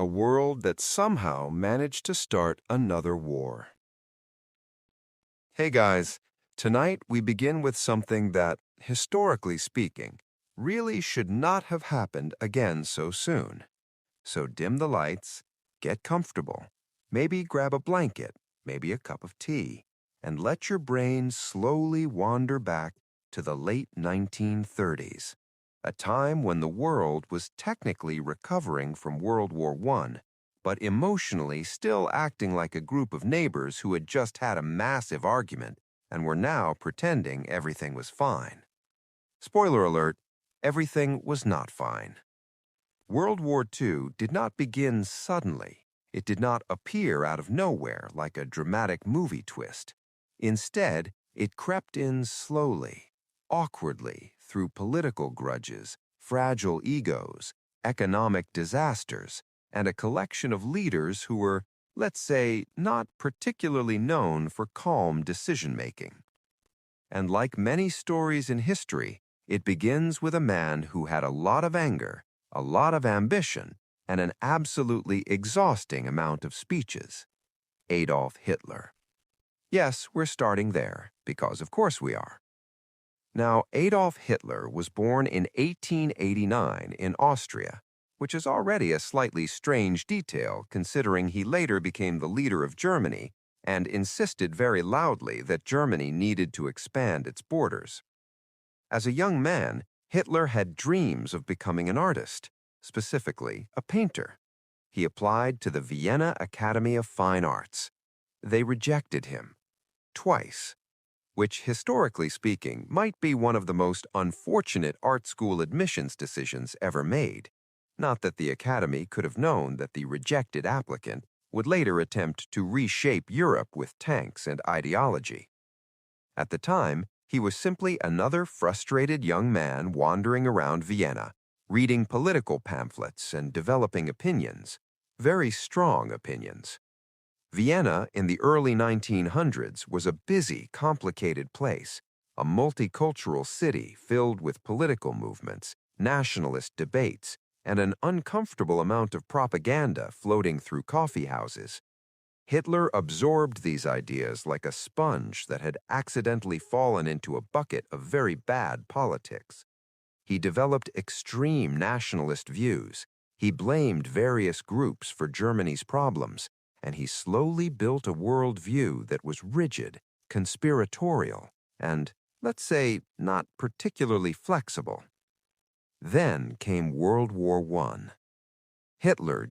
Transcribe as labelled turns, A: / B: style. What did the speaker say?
A: a world that somehow managed to start another war. Hey guys, tonight we begin with something that, historically speaking, really should not have happened again so soon. So dim the lights, get comfortable, maybe grab a blanket, maybe a cup of tea, and let your brain slowly wander back to the late 1930s, a time when the world was technically recovering from World War I, but emotionally still acting like a group of neighbors who had just had a massive argument and were now pretending everything was fine. Spoiler alert, everything was not fine. World War II did not begin suddenly. It did not appear out of nowhere like a dramatic movie twist. Instead, it crept in slowly, awkwardly, through political grudges, fragile egos, economic disasters, and a collection of leaders who were, let's say, not particularly known for calm decision-making. And like many stories in history, it begins with a man who had a lot of anger, a lot of ambition, and an absolutely exhausting amount of speeches. Adolf Hitler. Yes, we're starting there, because of course we are. Now, Adolf Hitler was born in 1889 in Austria, which is already a slightly strange detail considering he later became the leader of Germany and insisted very loudly that Germany needed to expand its borders. As a young man, Hitler had dreams of becoming an artist, specifically a painter. He applied to the Vienna Academy of Fine Arts. They rejected him, twice, which historically speaking might be one of the most unfortunate art school admissions decisions ever made. Not that the Academy could have known that the rejected applicant would later attempt to reshape Europe with tanks and ideology. At the time, he was simply another frustrated young man wandering around Vienna, reading political pamphlets and developing opinions, very strong opinions. Vienna in the early 1900s was a busy, complicated place, a multicultural city filled with political movements, nationalist debates, and an uncomfortable amount of propaganda floating through coffee houses. Hitler absorbed these ideas like a sponge that had accidentally fallen into a bucket of very bad politics. He developed extreme nationalist views. He blamed various groups for Germany's problems, and he slowly built a worldview that was rigid, conspiratorial, and, let's say, not particularly flexible. Then came World War I. Hitler